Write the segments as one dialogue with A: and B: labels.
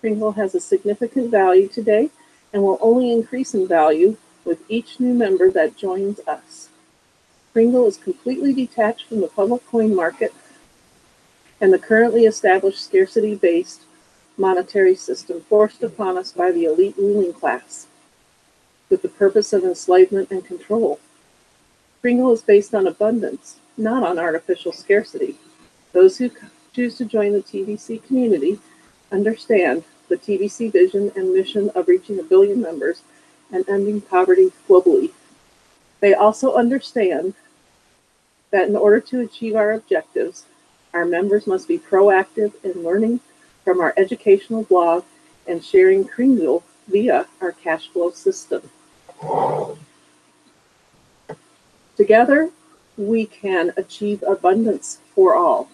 A: Kringle has a significant value today and will only increase in value with each new member that joins us. Kringle is completely detached from the public coin market and the currently established scarcity-based monetary system forced upon us by the elite ruling class with the purpose of enslavement and control. Kringle is based on abundance, not on artificial scarcity. Those who choose to join the TBC community understand the TBC vision and mission of reaching 1 billion members and ending poverty globally. They also understand that in order to achieve our objectives, our members must be proactive in learning from our educational blog and sharing Kringle via our cash flow system. Together, we can achieve abundance for all.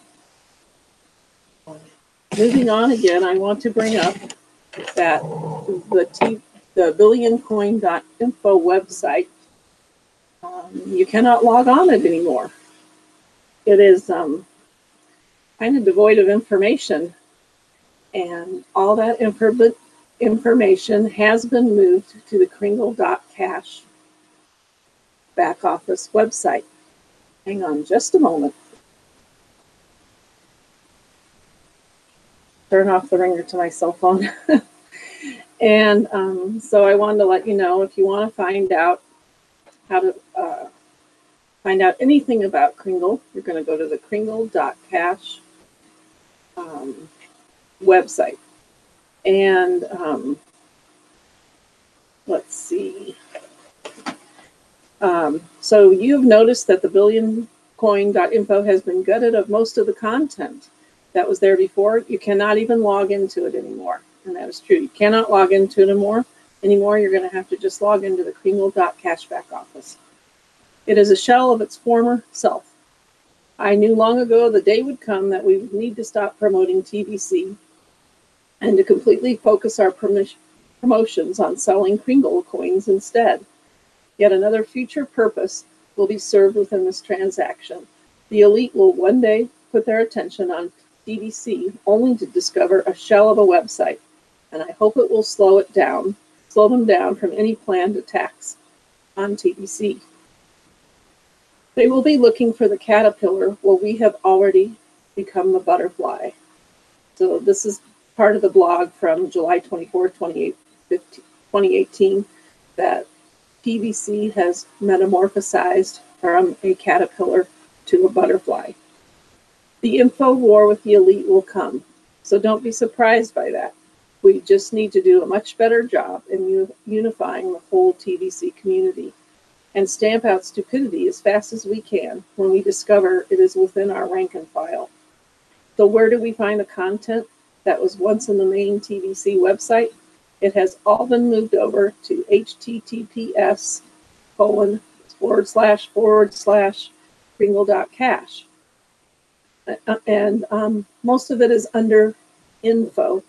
A: Moving on again, I want to bring up that the billioncoin.info website, you cannot log on it anymore. It is kind of devoid of information, and all that information has been moved to the Kringle.cash back office website. Hang on just a moment. Turn off the ringer to my cell phone. And so I wanted to let you know, if you want to find out how to find out anything about Kringle, you're going to go to the Kringle.cash website. And let's see. So you've noticed that the billioncoin.info has been gutted of most of the content that was there before. You cannot even log into it anymore. And that is true. You cannot log into it anymore. You're going to have to just log into the Kringle.cash back office. It is a shell of its former self. I knew long ago the day would come that we would need to stop promoting TBC and to completely focus our promotions on selling Kringle coins instead. Yet another future purpose will be served within this transaction. The elite will one day put their attention on TBC only to discover a shell of a website, and I hope it will slow them down from any planned attacks on TBC. They will be looking for the caterpillar while we have already become the butterfly. So this is part of the blog from July 24th, 2018, that TBC has metamorphosized from a caterpillar to a butterfly. The info war with the elite will come, so don't be surprised by that. We just need to do a much better job in unifying the whole TBC community and stamp out stupidity as fast as we can when we discover it is within our rank and file. So where do we find the content that was once in the main TBC website? It has all been moved over to https://Kringle.cash. And most of it is under info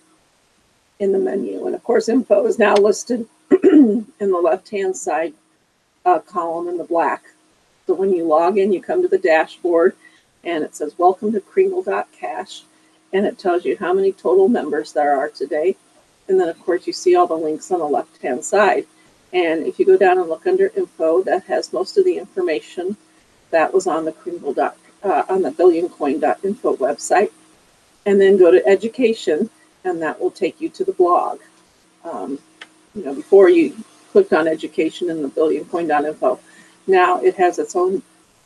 A: in the menu. And of course, info is now listed in the left-hand side column in the black. So when you log in, you come to the dashboard and it says, welcome to Kringle.cash. And it tells you how many total members there are today. And then, of course, you see all the links on the left-hand side. And if you go down and look under info, that has most of the information that was on the on the billioncoin.info website. And then go to education, and that will take you to the blog. Before you clicked on education in the billioncoin.info, now it has its own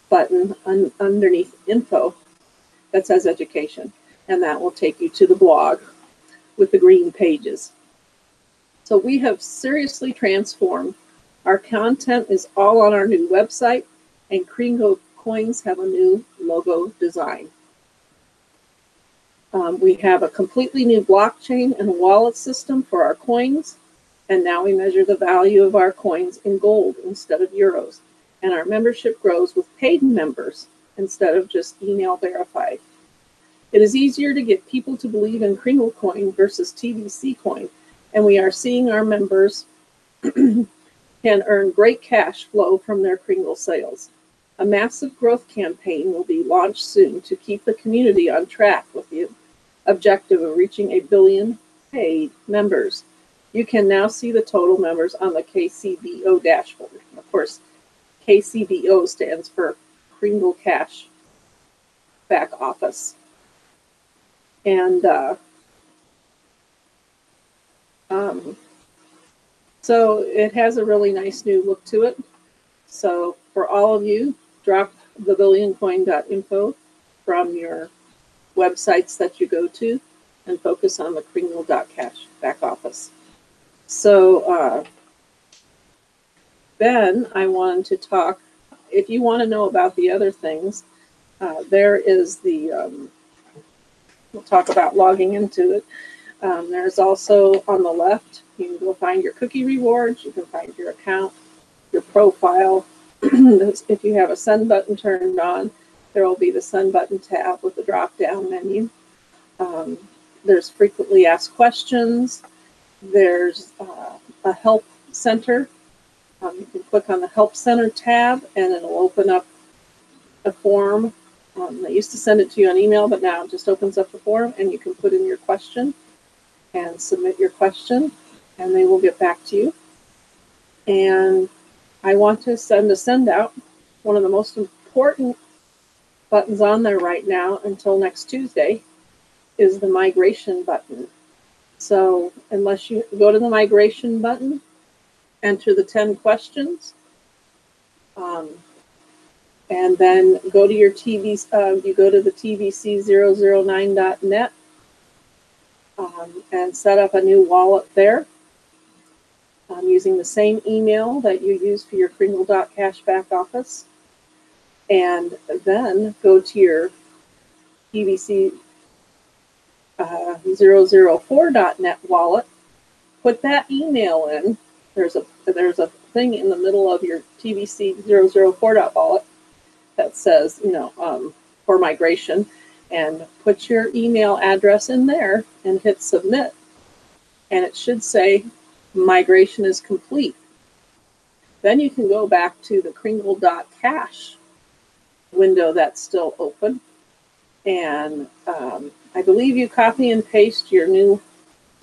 A: button underneath info that says education, and that will take you to the blog with the green pages. So we have seriously transformed. Our content is all on our new website, and Kringle coins have a new logo design. We have a completely new blockchain and wallet system for our coins, and now we measure the value of our coins in gold instead of euros. And our membership grows with paid members instead of just email verified. It is easier to get people to believe in Kringle coin versus TBC coin, and we are seeing our members can earn great cash flow from their Kringle sales. A massive growth campaign will be launched soon to keep the community on track with the objective of reaching 1 billion paid members. You can now see the total members on the KCBO dashboard. Of course, KCBO stands for Kringle Cash Back Office. And so it has a really nice new look to it. So for all of you, drop the billioncoin.info from your websites that you go to and focus on the Kringle.cash back office. So then I wanted to talk, if you want to know about the other things, there is the, we'll talk about logging into it. There's also on the left, you can go find your cookie rewards, you can find your account, your profile. If you have a send button turned on, there will be the send button tab with the drop down menu. There's frequently asked questions. There's a help center. You can click on the help center tab and it'll open up a form. They used to send it to you on email, but now it just opens up the form and you can put in your question and submit your question and they will get back to you. And I want to send a send out. One of the most important buttons on there right now until next Tuesday is the migration button. So unless you go to the migration button, enter the 10 questions, and then go to your you go to the tvc009.net and set up a new wallet there using the same email that you use for your Kringle.cash back office. And then go to your tvc004.net wallet, put that email in. There's a thing in the middle of your tvc004.wallet that says, for migration, and put your email address in there and hit submit. And it should say migration is complete. Then you can go back to the Kringle.cash window that's still open. And I believe you copy and paste your new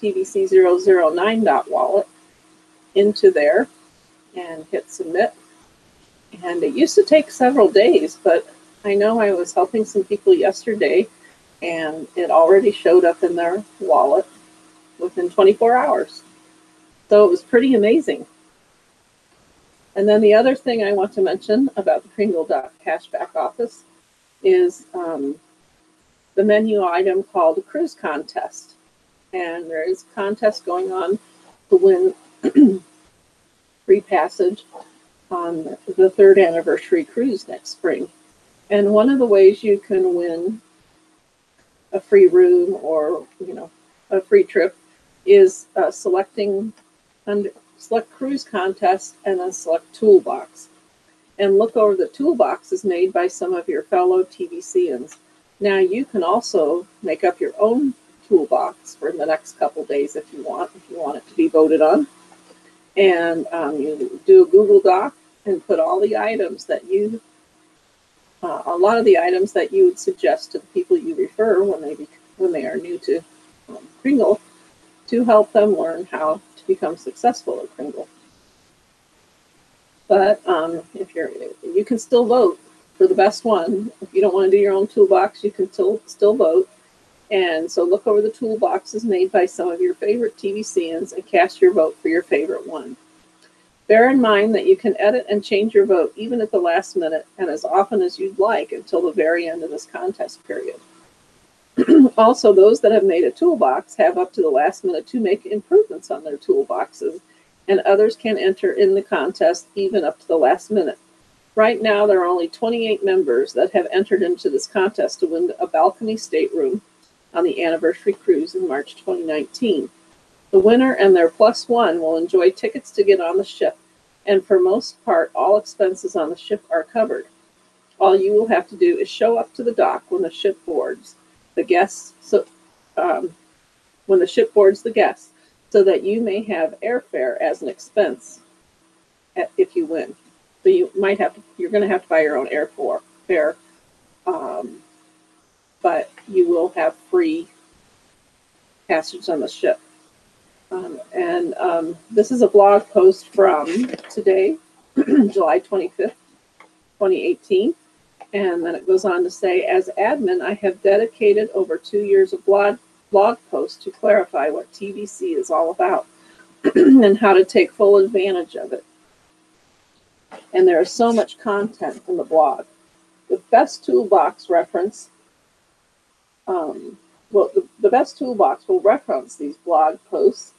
A: tvc009.wallet into there and hit submit. And it used to take several days, but I know I was helping some people yesterday and it already showed up in their wallet within 24 hours. So it was pretty amazing. And then the other thing I want to mention about the Kringle.cash back office is the menu item called Cruise Contest. And there is a contest going on to win free passage on the 3rd anniversary cruise next spring. And one of the ways you can win a free room or, a free trip is select cruise contest and then select toolbox. And look over the toolboxes made by some of your fellow TVCians. Now you can also make up your own toolbox for the next couple days if you want it to be voted on. And you do a Google Doc and put all the items that a lot of the items that you would suggest to the people you refer when they are new to Kringle, to help them learn how to become successful at Kringle. But you can still vote for the best one. If you don't want to do your own toolbox, you can still vote. And so look over the toolboxes made by some of your favorite TVCians and cast your vote for your favorite one. Bear in mind that you can edit and change your vote even at the last minute and as often as you'd like until the very end of this contest period. Also, those that have made a toolbox have up to the last minute to make improvements on their toolboxes, and others can enter in the contest even up to the last minute. Right now, there are only 28 members that have entered into this contest to win a balcony stateroom on the anniversary cruise in March 2019. The winner and their +1 will enjoy tickets to get on the ship, and for most part, all expenses on the ship are covered. All you will have to do is show up to the dock when the ship boards the guests, when the ship boards the guests, so that you may have airfare as an expense if you win. So you're going to have to buy your own airfare, but you will have free passage on the ship. This is a blog post from today, July 25th, 2018. And then it goes on to say, as admin, I have dedicated over 2 years of blog posts to clarify what TVC is all about and how to take full advantage of it. And there is so much content in the blog. The best toolbox reference, the best toolbox will reference these blog posts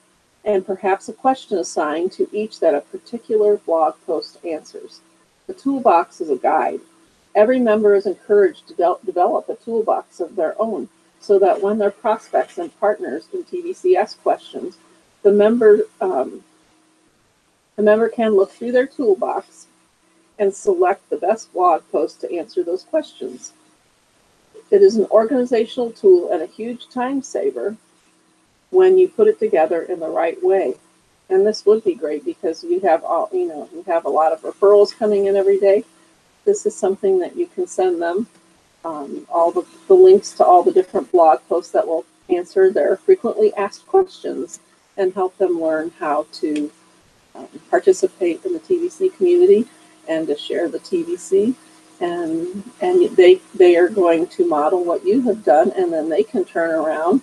A: and perhaps a question assigned to each that a particular blog post answers. The toolbox is a guide. Every member is encouraged to develop a toolbox of their own so that when their prospects and partners in TVC ask questions, the member can look through their toolbox and select the best blog post to answer those questions. It is an organizational tool and a huge time saver when you put it together in the right way. And this would be great because you have you have a lot of referrals coming in every day. This is something that you can send them, all the links to all the different blog posts that will answer their frequently asked questions and help them learn how to participate in the TVC community and to share the TVC. And they are going to model what you have done, and then they can turn around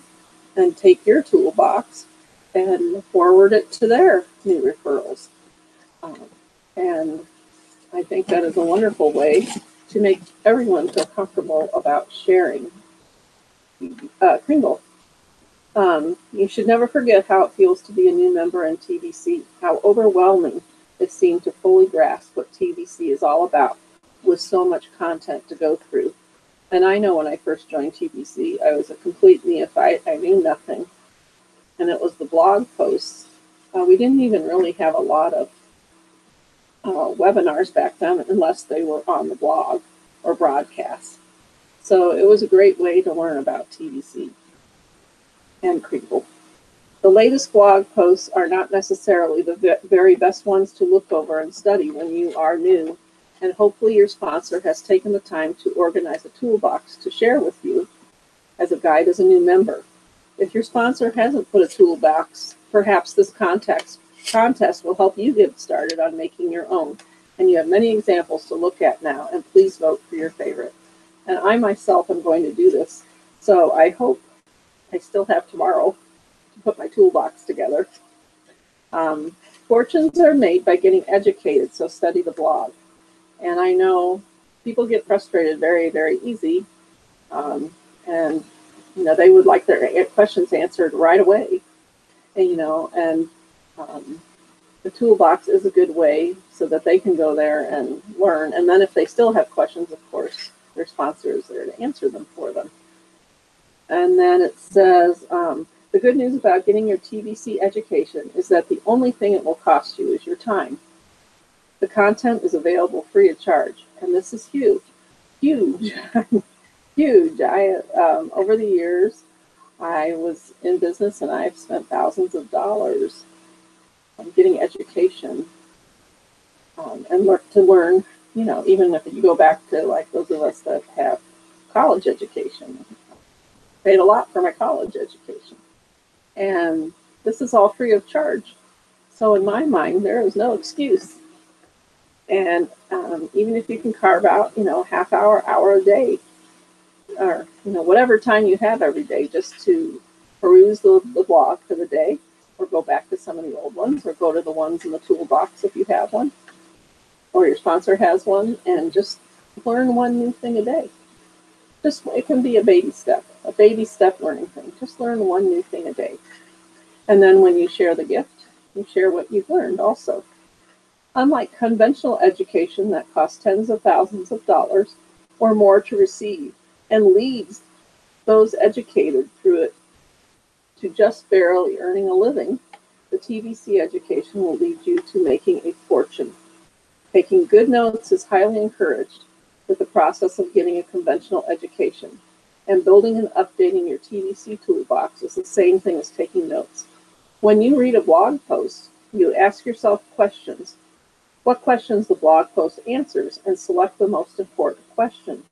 A: and take your toolbox and forward it to their new referrals. And I think that is a wonderful way to make everyone feel comfortable about sharing Kringle. You should never forget how it feels to be a new member in TVC, how overwhelming it seemed to fully grasp what TVC is all about with so much content to go through. And I know when I first joined TVC, I was a complete neophyte. I knew nothing. And it was the blog posts. We didn't even really have a lot of webinars back then unless they were on the blog or broadcasts. So it was a great way to learn about TVC and Kringle. The latest blog posts are not necessarily the very best ones to look over and study when you are new, and hopefully your sponsor has taken the time to organize a toolbox to share with you as a guide as a new member. If your sponsor hasn't put a toolbox, perhaps this contest will help you get started on making your own. And you have many examples to look at now, and please vote for your favorite. And I myself am going to do this, so I hope I still have tomorrow to put my toolbox together. Fortunes are made by getting educated, so study the blog. And I know people get frustrated very, very easy, and they would like their questions answered right away. And the toolbox is a good way so that they can go there and learn. And then if they still have questions, of course, their sponsor is there to answer them for them. And then it says, the good news about getting your TVC education is that the only thing it will cost you is your time. The content is available free of charge, and this is huge, huge, huge. Over the years, I was in business, and I've spent thousands of dollars on getting education, and to learn. Even if you go back to like those of us that have college education, paid a lot for my college education, and this is all free of charge. So in my mind, there is no excuse. And even if you can carve out, half hour a day, or whatever time you have every day, just to peruse the blog for the day, or go back to some of the old ones, or go to the ones in the toolbox if you have one, or your sponsor has one, and just learn one new thing a day. It can be a baby step learning thing. Just learn one new thing a day. And then when you share the gift, you share what you've learned also. Unlike conventional education that costs tens of thousands of dollars or more to receive and leads those educated through it to just barely earning a living, the TVC education will lead you to making a fortune. Taking good notes is highly encouraged with the process of getting a conventional education, and building and updating your TVC toolbox is the same thing as taking notes. When you read a blog post, you ask yourself questions. What questions the blog post answers, and select the most important question.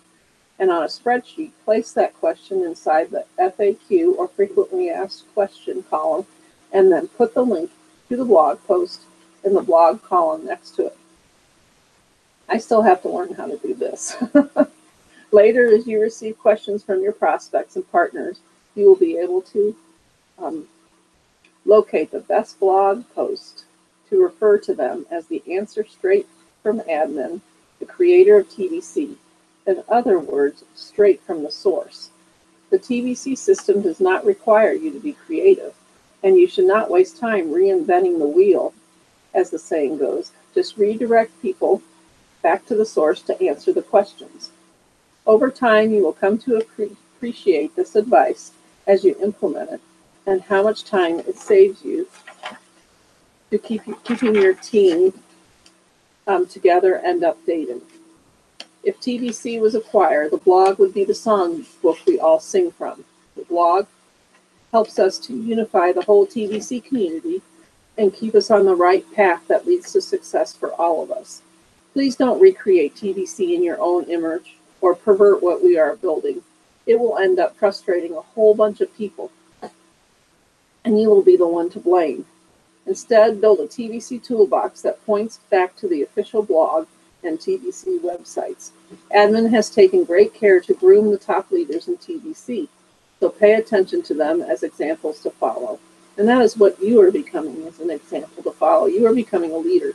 A: And on a spreadsheet, place that question inside the FAQ or frequently asked question column and then put the link to the blog post in the blog column next to it. I still have to learn how to do this. Later, as you receive questions from your prospects and partners, you will be able to locate the best blog post to refer to them as the answer straight from admin, the creator of TBC. In other words, straight from the source. The TBC system does not require you to be creative, and you should not waste time reinventing the wheel, as the saying goes. Just redirect people back to the source to answer the questions. Over time, you will come to appreciate this advice as you implement it, and how much time it saves you to keeping your team together and updated. If TBC was acquired, the blog would be the song book we all sing from. The blog helps us to unify the whole TBC community and keep us on the right path that leads to success for all of us. Please don't recreate TBC in your own image or pervert what we are building. It will end up frustrating a whole bunch of people, and you will be the one to blame. Instead, build a TBC toolbox that points back to the official blog and TBC websites. Admin has taken great care to groom the top leaders in TBC, so pay attention to them as examples to follow. And that is what you are becoming, as an example to follow. You are becoming a leader.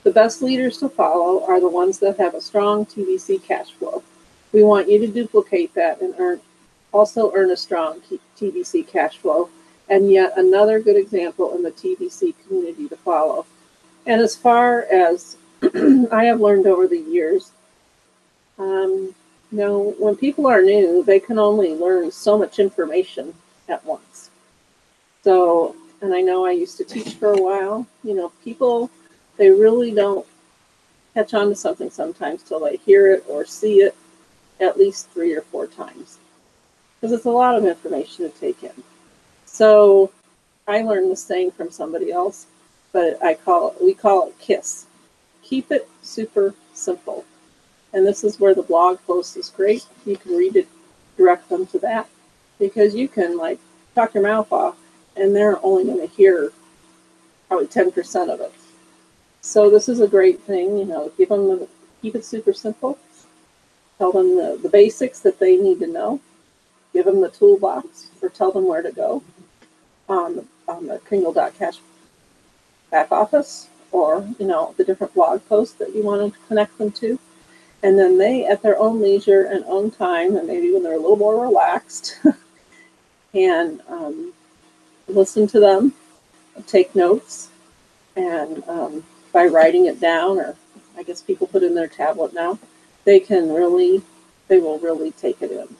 A: The best leaders to follow are the ones that have a strong TBC cash flow. We want you to duplicate that and also earn a strong TBC cash flow, and yet another good example in the TBC community to follow. And as far as I have learned over the years, when people are new, they can only learn so much information at once. So, and I know I used to teach for a while, people, they really don't catch on to something sometimes till they hear it or see it at least 3 or 4 times, because it's a lot of information to take in. So I learned this saying from somebody else, but we call it KISS. Keep it super simple. And this is where the blog post is great. You can direct them to that, because you can talk your mouth off and they're only going to hear probably 10% of it. So this is a great thing, keep it super simple. Tell them the basics that they need to know. Give them the toolbox, or tell them where to go on the Kringle.cash back office, or the different blog posts that you want to connect them to. And then they, at their own leisure and own time, and maybe when they're a little more relaxed, can listen to them, take notes, and by writing it down, or I guess people put in their tablet now, they will really take it in.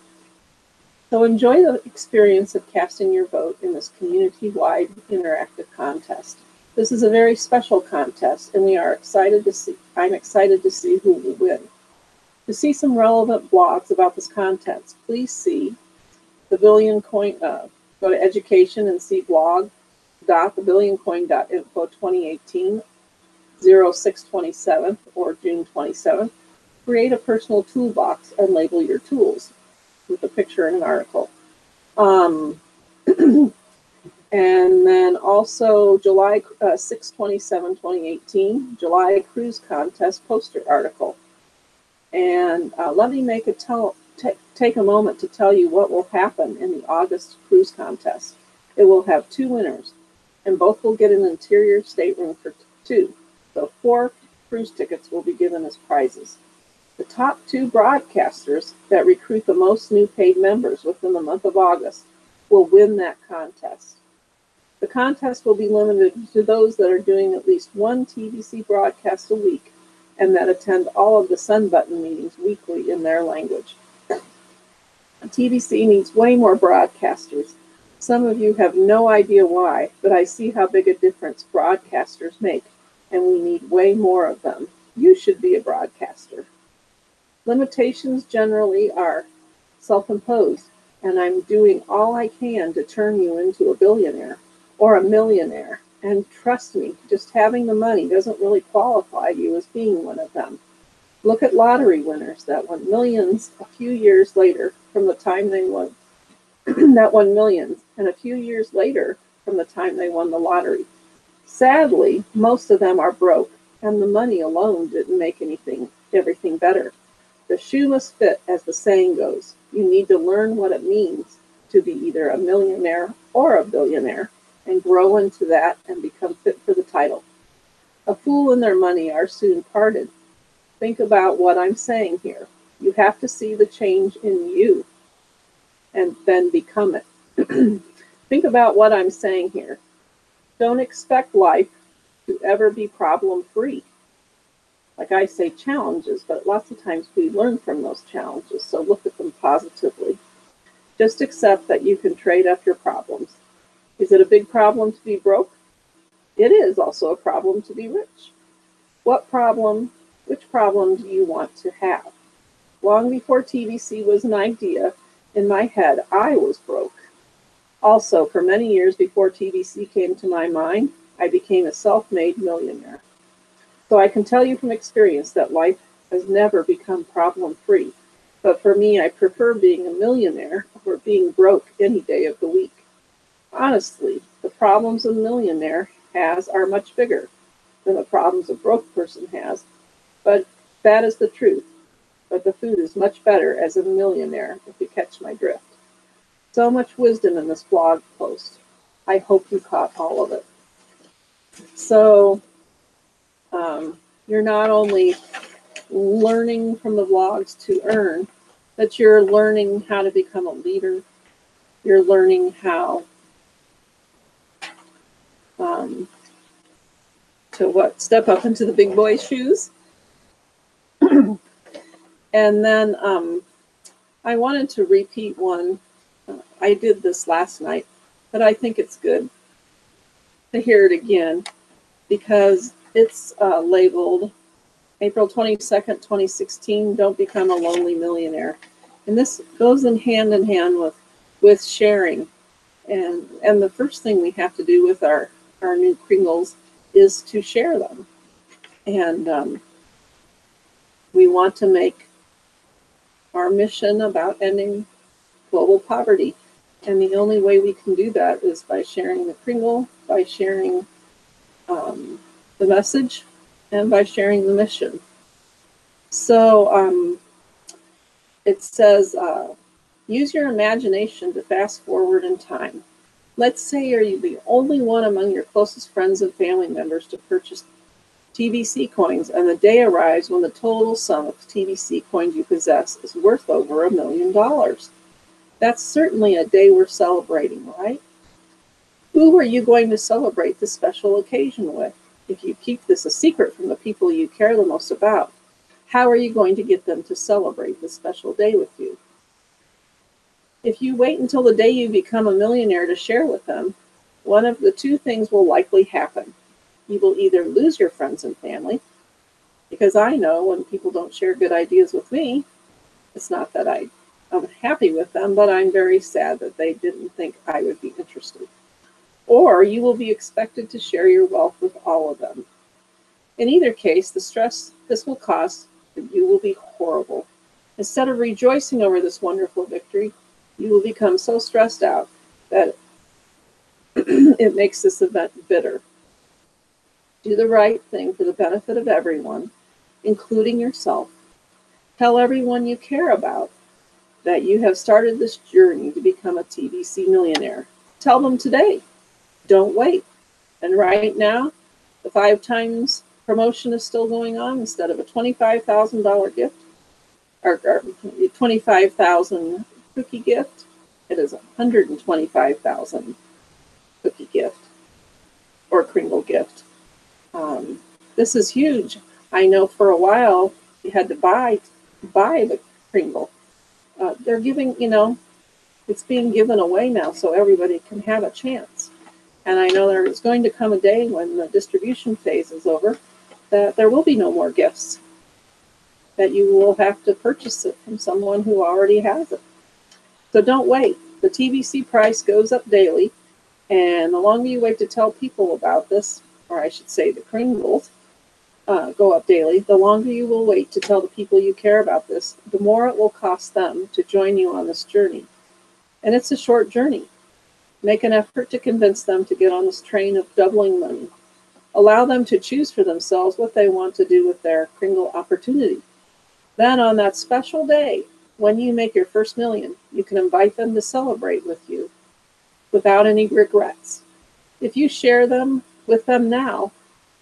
A: So enjoy the experience of casting your vote in this community-wide interactive contest. This is a very special contest, and I'm excited to see who will win. To see some relevant blogs about this contest, please see the Billion Coin, go to education and see blog.thebillioncoin.info 2018, 06/27 or June 27th. Create a personal toolbox and label your tools with a picture and an article. And then also July 6/27, 2018, July Cruise Contest poster article. And let me take a moment to tell you what will happen in the August Cruise Contest. It will have 2 winners, and both will get an interior stateroom for 2. So 4 cruise tickets will be given as prizes. The top 2 broadcasters that recruit the most new paid members within the month of August will win that contest. The contest will be limited to those that are doing at least 1 TBC broadcast a week and that attend all of the Send Button meetings weekly in their language. TBC needs way more broadcasters. Some of you have no idea why, but I see how big a difference broadcasters make, and we need way more of them. You should be a broadcaster. Limitations generally are self-imposed, and I'm doing all I can to turn you into a billionaire or a millionaire. And trust me, just having the money doesn't really qualify you as being one of them. Look at lottery winners that won millions a few years later from the time they won that won millions, and a few years later from the time they won the lottery. Sadly, most of them are broke, and the money alone didn't make everything better. The shoe must fit, as the saying goes. You need to learn what it means to be either a millionaire or a billionaire, and grow into that and become fit for the title. A fool and their money are soon parted. Think about what I'm saying here. You have to see the change in you and then become it. Think about what I'm saying here. Don't expect life to ever be problem-free. Like I say, challenges, but lots of times we learn from those challenges, so look at them positively. Just accept that you can trade up your problems. Is it a big problem to be broke? It is also a problem to be rich. Which problem do you want to have? Long before TVC was an idea, in my head, I was broke. Also, for many years before TVC came to my mind, I became a self-made millionaire. So I can tell you from experience that life has never become problem-free. But for me, I prefer being a millionaire over being broke any day of the week. Honestly, the problems a millionaire has are much bigger than the problems a broke person has. But that is the truth. But the food is much better as a millionaire, if you catch my drift. So much wisdom in this blog post. I hope you caught all of it. So you're not only learning from the vlogs to earn, but you're learning how to become a leader. You're learning how to step up into the big boy's shoes. And then I wanted to repeat one. I did this last night, but I think it's good to hear it again because it's labeled April 22nd, 2016, Don't Become a Lonely Millionaire. And this goes in hand with sharing. And the first thing we have to do with our new Kringles is to share them. And we want to make our mission about ending global poverty. And the only way we can do that is by sharing the Kringle, by sharing the message, and by sharing the mission. So it says, use your imagination to fast forward in time. Let's say you're the only one among your closest friends and family members to purchase TVC coins, and the day arrives when the total sum of TVC coins you possess is worth over $1 million. That's certainly a day we're celebrating, right? Who are you going to celebrate this special occasion with? If you keep this a secret from the people you care the most about, how are you going to get them to celebrate this special day with you? If you wait until the day you become a millionaire to share with them, one of the two things will likely happen. You will either lose your friends and family, because I know when people don't share good ideas with me, it's not that I'm happy with them, but I'm very sad that they didn't think I would be interested. Or you will be expected to share your wealth with all of them. In either case, the stress this will cause you will be horrible. Instead of rejoicing over this wonderful victory, you will become so stressed out that it makes this event bitter. Do the right thing for the benefit of everyone, including yourself. Tell everyone you care about that you have started this journey to become a TVC millionaire. Tell them today. Don't wait. And right now, the 5 times promotion is still going on. Instead of a $25,000 gift, or 25,000 cookie gift, it is a 125,000 cookie gift or Kringle gift. This is huge. I know for a while you had to buy the Kringle. They're giving, it's being given away now so everybody can have a chance. And I know there is going to come a day when the distribution phase is over that there will be no more gifts, that you will have to purchase it from someone who already has it. So don't wait. The TVC price goes up daily, and the longer you wait to tell people about this, or I should say the Kringles, go up daily, the longer you will wait to tell the people you care about this, the more it will cost them to join you on this journey. And it's a short journey. Make an effort to convince them to get on this train of doubling money. Allow them to choose for themselves what they want to do with their Kringle opportunity. Then on that special day, when you make your first million, you can invite them to celebrate with you without any regrets. If you share them with them now,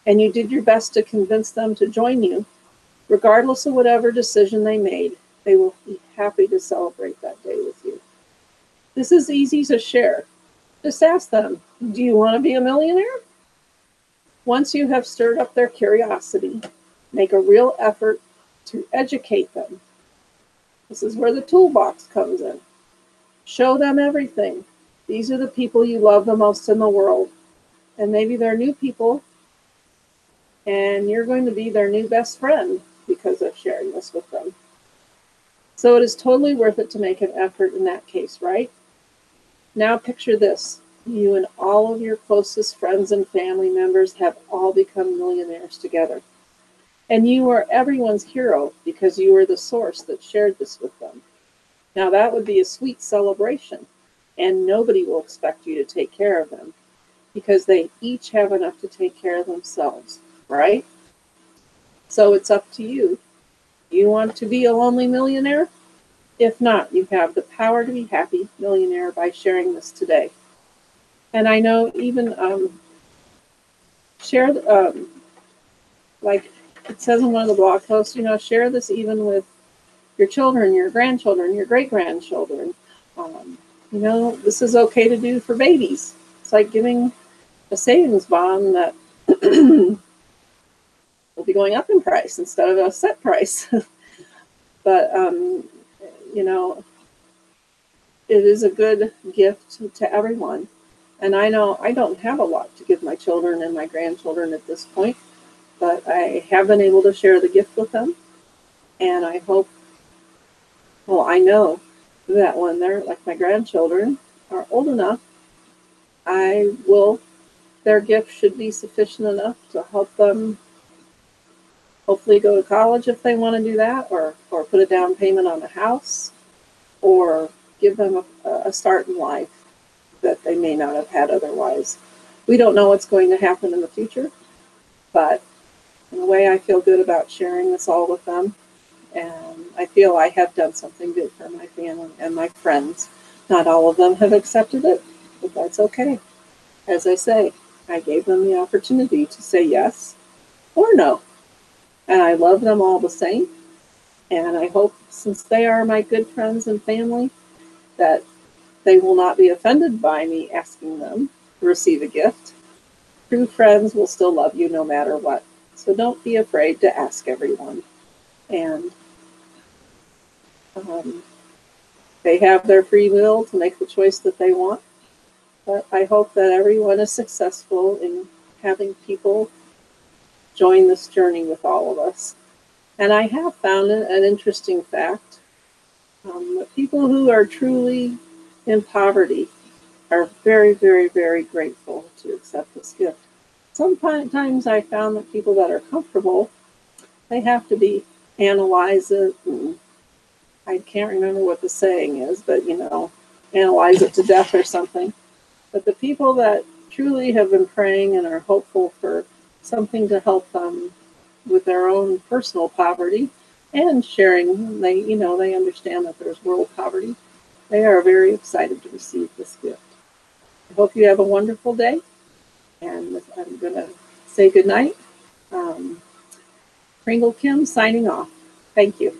A: and you did your best to convince them to join you, regardless of whatever decision they made, they will be happy to celebrate that day with you. This is easy to share. Just ask them, do you want to be a millionaire? Once you have stirred up their curiosity, make a real effort to educate them. This is where the toolbox comes in. Show them everything. These are the people you love the most in the world. And maybe they're new people, and you're going to be their new best friend because of sharing this with them. So it is totally worth it to make an effort in that case, right? Now picture this. You and all of your closest friends and family members have all become millionaires together. And you are everyone's hero because you are the source that shared this with them. Now that would be a sweet celebration, and nobody will expect you to take care of them because they each have enough to take care of themselves, right? So it's up to you. You want to be a lonely millionaire? If not, you have the power to be happy millionaire by sharing this today. And I know even share, like it says in one of the blog posts, share this even with your children, your grandchildren, your great-grandchildren. This is okay to do for babies. It's like giving a savings bond that will be going up in price instead of a set price. But, it is a good gift to everyone. And I know I don't have a lot to give my children and my grandchildren at this point, but I have been able to share the gift with them. And I hope, I know that when they're, like my grandchildren, are old enough, their gift should be sufficient enough to help them hopefully go to college if they want to do that, or put a down payment on a house, or give them a start in life that they may not have had otherwise. We don't know what's going to happen in the future, but in a way I feel good about sharing this all with them, and I feel I have done something good for my family and my friends. Not all of them have accepted it, but that's okay. As I say, I gave them the opportunity to say yes or no, and I love them all the same. And I hope, since they are my good friends and family, that they will not be offended by me asking them to receive a gift. True friends will still love you no matter what. So don't be afraid to ask everyone. And they have their free will to make the choice that they want. But I hope that everyone is successful in having people join this journey with all of us. And I have found an interesting fact. That people who are truly in poverty are very, very, very grateful to accept this gift. Sometimes I found that people that are comfortable, they have to analyze it. And I can't remember what the saying is, but analyze it to death or something. But the people that truly have been praying and are hopeful for something to help them with their own personal poverty and sharing, they understand that there's world poverty. They are very excited to receive this gift. I hope you have a wonderful day, and I'm going to say goodnight. Kringle Kim signing off. Thank you.